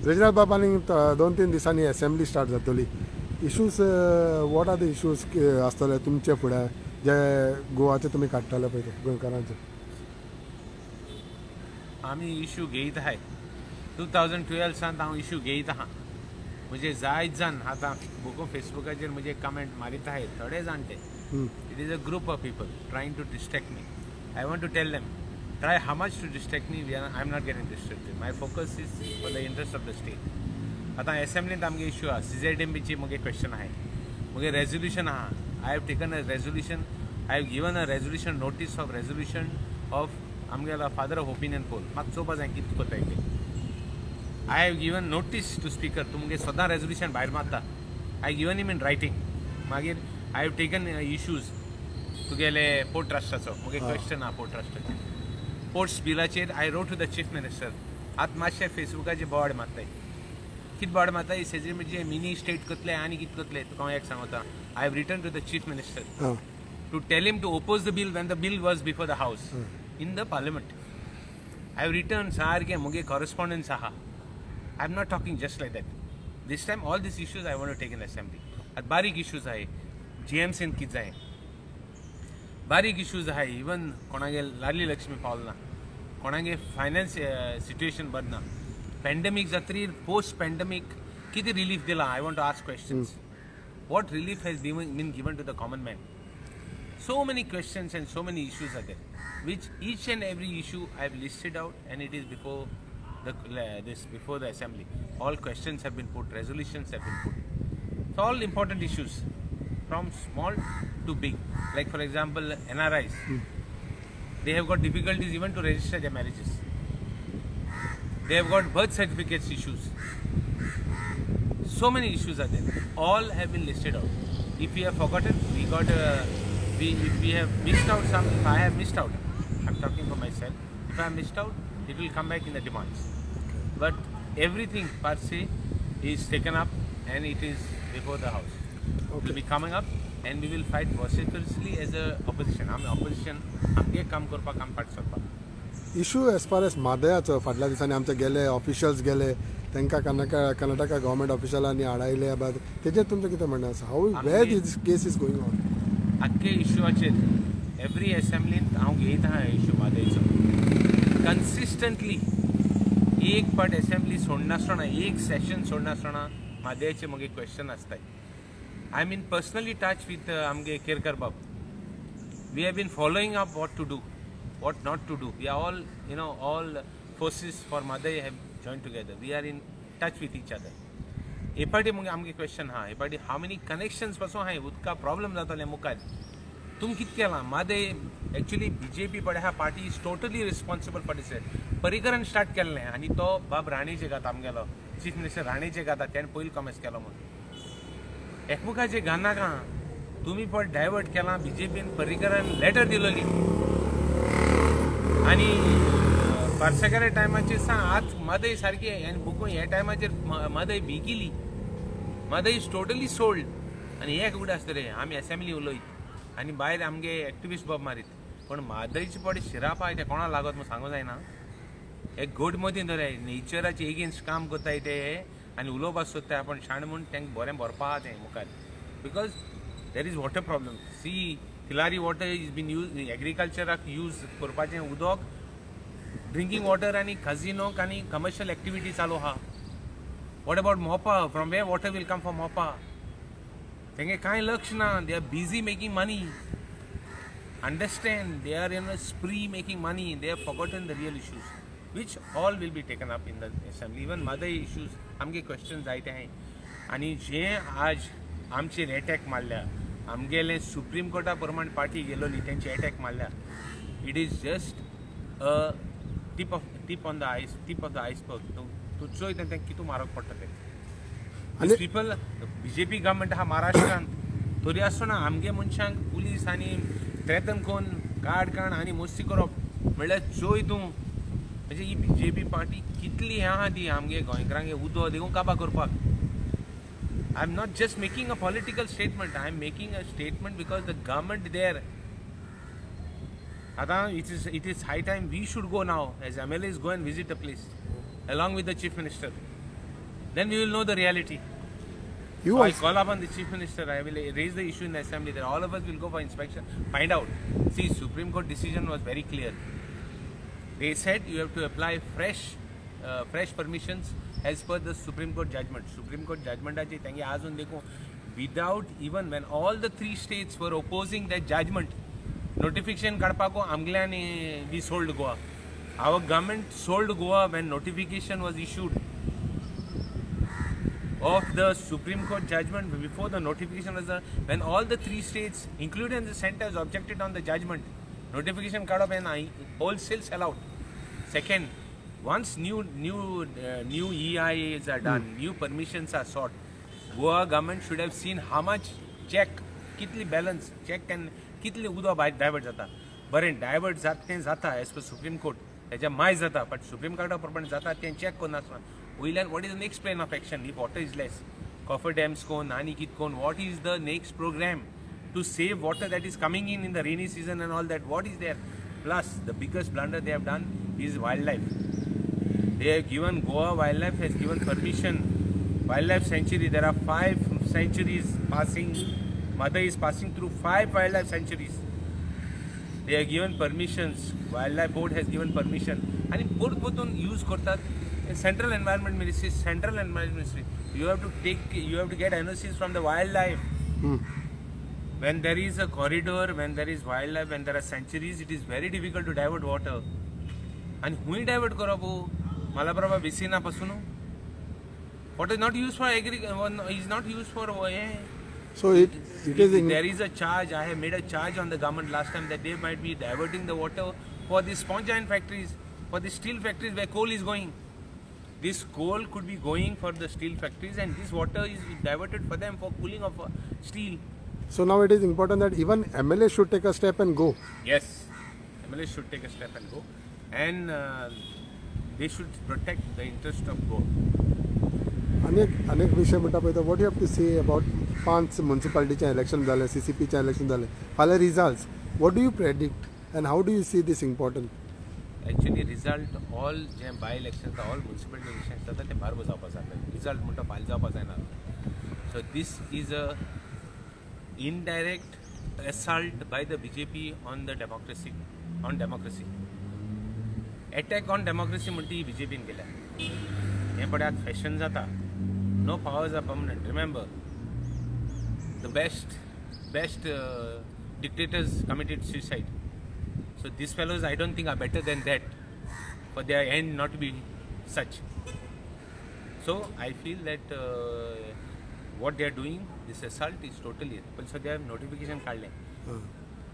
Reginald बाब आनी 2-3 दिसांनी असेंब्ली स्टार्ट जातली. Issues what are the issues आसतले तुमचे फुडें जे गोवाचे तुमी काडटले पळय गोंयकारांचे? आमी इश्यू घेयत आहाय 2012 सावन हांव इश्यू घेयत आहा. म्हणजे जायत जाण आतां बघून फेसबुकाचेर म्हजे कमेंट मारीत आहाय थोडे जाणटे. It is a group of people trying to distract me. I want to tell them try how much to distract me. I am not getting distracted. My focus is for the interest of the state. आता असेंब्लीत आमगे issue आहा CZMBची मुगे question आहे मुगे resolution आहा. I have taken a resolution. I have given a resolution notice of resolution of आमगेला father of opinion poll म्हाका चोवपा जाय कितें कोताय ते. I have given notice to speaker तुमगे सदां रेजोल्यूशन भायर मारता. I have given him in writing. मागीर I have taken issues तुगेले पोर्ट ट्रस्टाचो मुगे क्वेश्चन आहा पोर्ट ट्रस्टाचे. पोर्ट्स बिलाचेर I wrote to the chief minister. आतां मातशे फेसबुकाचेर बोवाड मारताय. कितें बोवाड मारताय सेजे म्हणजे मिनी स्टेट करतले आनी कितें करतले तुका हांव एक सांगता. I have written to the chief minister to tell him to oppose the bill when the bill was before the house in the parliament. I have written सारकें मुगे कॉरेस्पॉन्डन्स आहा. I am not talking just like that. This time all these issues I want to take in assembly. आतां बारीक issues आहाय GMCन कितें जाय बारीक issues आहाय. इवन कोणागे लाडली लक्ष्मी पावलना कोणागे फायनान्स सिट्युएशन बरें ना. पॅन्डेमीक जातरी पोस्ट पॅन्डेमीक कितें रिलीफ दिला. I want to ask questions. What relief has been given to the common man. So many questions and so many issues are there which each and every issue I have listed out and it is before the assembly. All questions have been put, resolutions have been put. So all important issues from small to big. Like for example NRIs. They have got difficulties even to register their marriages. They have got birth certificates issues. So many issues are there. All have been listed out. If we have forgotten, if we have missed out some, if I have missed out, I'm talking for myself. If I have missed out, it will come back in the demands. But everything per se is taken up and it is before the house. It will be coming up and we will fight vociferously as a opposition. I'm opposition. आमगे काम करपाक काम पाट सरपाक. Issue as far as मादयाचो फाटल्या दिसांनी आमचे गेले ऑफिशियल्स गेले तांकां कर्नाटका गव्हर्मेंट ऑफिशियलांनी हाडायले बाद तेजेर तुमचें कितें म्हणणें आसा? How where this case is going on? आख्खे इश्यूचेर एवरी असेंब्लींत हांव घेयत आहा इश्यू मादयेचो. कन्सिस्टंटली एक पाट असेंब्ली सोडनासतना एक सेशन सोडनासतना मादयेचे मुगे क्वेश्चन आसताय. I am in personally touch with Amge Kerkar Bab. We have been following up what to do, what not to do. We are all, all forces for Madai have joined together. We are in touch with each other. एपाटी मुगे आमगे question हा एपाटी how many connections पासून हाय उदका problem जाताले मुखार. तुम कित केला मादय एक्चुअली BJP पडे हा party is totally responsible for this. परिकरण स्टार्ट केल्लें आनी तो बाब राणेचे गात आमगेलो चीफ मिनिस्टर राणेचे गाता त्याने पयलीं कमेंट्स केलो म्हणून. एकमुखाचे घानाका तुम्ही पण डायवर्ट केला. BJPन पर्रीकरान लेटर दिलोली आणि पार्सेकारे टायमाचेर सांग आज मदय सारखी आनी बुकून ह्या टायमाचेर मदय भिकिली. मदय इज टोटली सोल्ड आनी एक उडे आसतले आमी असेंब्ली उलयत आनी भायर आमगे एक्टिविस्ट बॉब मारीत. पण मादयचे पडे शिराप आहाय ते कोणा लागत म्हूण सांगूं जायना. एक गोड मतीन धरय नेचराचे एगेन्स्ट काम कोत्ताय ते आनी उलोवपाक सोदताय आपण शाण म्हूण तांकां बरें भरपा आहा तें मुखार. Because there is water problem. See Tillari water is been use एग्रीकल्चराक यूज करपाचें उदक ड्रिंकींग वॉटर आनी कझिनोक आनी कमर्शियल एक्टिविटी चालू आहा. What about Mopa from where water will come for Mopa. तेंगे कांय लक्ष ना. They are busy making money. Understand they are in a spree making money. They have forgotten the real issues which all will be taken up in the assembly. Even Madai issues आमगे question जायते आहाय आनी जे आज आमचेर attack मारल्या आमगेले supreme कोर्टा प्रमाण पार्टी गेलोली तेंचे अटॅक मारल्या. It is just a tip on the iceberg. तूं चोय तें कितू मारक पडटा ते पीपल. BJP गव्हर्मेंट आहा महाराष्ट्रान तरी आसतना आमगे मनशांक पुलीस आनी थ्रेटन कोन्न काण आनी मस्ती करप म्हणल्यार चोय तूं. म्हणजे ही BJP पार्टी कितली आहा ती आमगे गोंयकारांगे उदो देखून काबां करपाक. I am not just making a political statement. I am making a statement because the government there. It is high time we should go now as MLAs go and visit the place along with the chief minister. then we will know the reality. You So I also, call upon the Chief Minister, I will raise the issue in the Assembly that all of us will go for inspection, find out. See, Supreme Court decision was very clear. They said you have to apply fresh permissions as per the Supreme Court judgment. Supreme Court judgment achi tangi azun dekho, without even when all the three states were opposing that judgment, notification kadpako amglani we sold Goa. Our government sold Goa when notification was issued of the Supreme Court judgment. Before the notification was done, when all the three states, including the centers, objected on the judgment, notification card of an wholesale sellout. Second, once new EIAs are done, new permissions are sought, Goa government should have seen how much check, kitli balance, check and kitli udo divert jata. But divert zata as per Supreme Court. त्याच्या my जाता but Supreme Court प्रमाणे जाता ते check कोण नासना. Whelan, what is the next plan of action if water is less? Coffer dams kon, Nani Kit kon, what is the next program to save water that is coming in the rainy season and all that? What is there? Plus, the biggest blunder they have done is wildlife. They have given, Goa Wildlife has given permission, wildlife sanctuary, there are 5 sanctuaries passing, Mother is passing through 5 wildlife sanctuaries. They have given permissions, Wildlife Board has given permission. And in use kortat. Central Environment Ministry, you have to get NOCs from the wildlife. When there is a corridor, when there is wildlife, when there are sanctuaries, it is very difficult to divert water. And who divert karabu? Malaprabha Visina Pasunu. What is not used for is not used for. so it is in, there is a charge. I have made a charge on the government last time that they might be diverting the water for the sponge iron factories, for the steel factories where coal is going. This coal could be going for the steel factories and this water is diverted for them for cooling of steel. so now it is important that even MLA should take a step and go. Yes, MLA should take a step and go, and they should protect the interest of Goa. अनेक विषय म्हणटा पळय what you have to say about 5 municipalityचे election जाले, CCPचे election जाले, फाल्यां results, what do you predict and how do you see this important? Actually, result all by elections, all municipality elections जाता ते भायर जावपाक जाता. Result म्हणटा फाल्यां जावपाक जायना. So this is a indirect assault by the BJP on the democracy, Attack on democracy म्हणटी BJP न केल्या. हे पडे आत fashion जाता. No powers are permanent. Remember, the best dictators committed suicide. So these fellows, I don't think, are better than that for their end not to be such. So I feel that what they are doing, this assault is totally. Also they have notification काढले.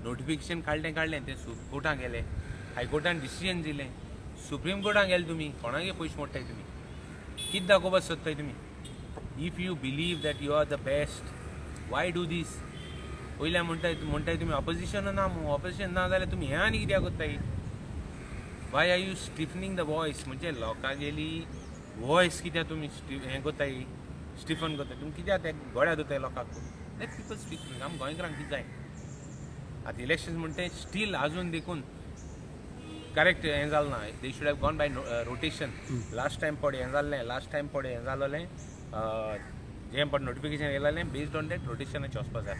Notification काढले ते कोर्टान गेले, हाय कोर्टान decision दिले, supreme कोर्टान गेले तुम्ही, कोणागे पयशे मोडटाय तुम्ही, कित दाखोवपाक सोदताय तुम्ही? If you believe that you are the best, why do this? पयल्या म्हणटाय तुम्ही ऑपोजिशन ना जाल्यार तुम्ही हे आनी कित्याक कोत्ताय? Why are you stiffening the voice? म्हणजे लोकां गेली voice कित्याक तुम्ही हे कोत्ताय, स्टिफन कोत्ताय? तुम्ही कित्याक ते गोड्या दोताय लोकांक? Let people speak. आम गोंयकारांक कितें जाय? आतां इलेक्शन म्हणटाय स्टील आजून देखून करेक्ट हें जालें ना. They should have gone by rotation. Last time पडे हें जालें जे notification येयलें based on that rotation वचपाक जाय.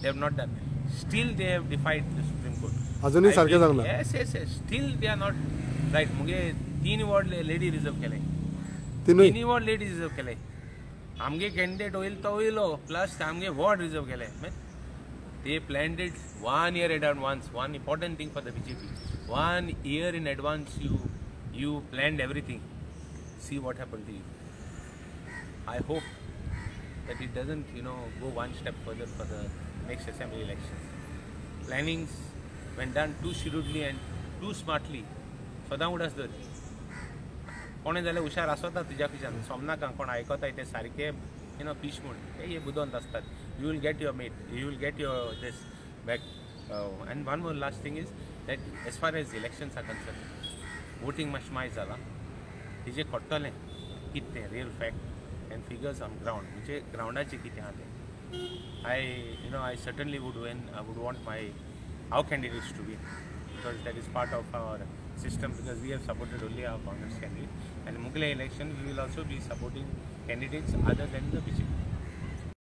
They have not done. Still they have defied the Supreme Court. अजूनही सारकें जावंक ना. Yes. Still they are not right. मुगे 3 वॉर्ड लेडी रिजर्व केले. 3 वॉर्ड लेडी रिजर्व केले. आमगे कैंडिडेट होईल तो होइलो प्लस आमगे वॉर्ड रिजर्व केले. They planned it 1 year in advance. One important thing for the BJP. 1 year in advance you planned everything. See what happened to you. I hope that it doesn't, go one step further for the next assembly elections. Plannings, when done too shrewdly and too smartly, सदां उडास धर. कोणे जाल्यार हुशार आसता तुज्या पिच्यान, सोमनाकांक कोण आयकताय ते सारके, पिश म्हूण हे बुदोंत आसतात. You will get your mate, you will get your this back. And one more last thing is that as far as elections are concerned, voting my जाला. तिजे खोट्टलें कितें real fact and figures on ground. म्हणजे ग्राउंडाचे कितें आहा तें. I certainly would want our candidates to win, because that is part of our system because we have supported only our Congress candidate. And Mughal election, we will also be supporting candidates other than the BJP.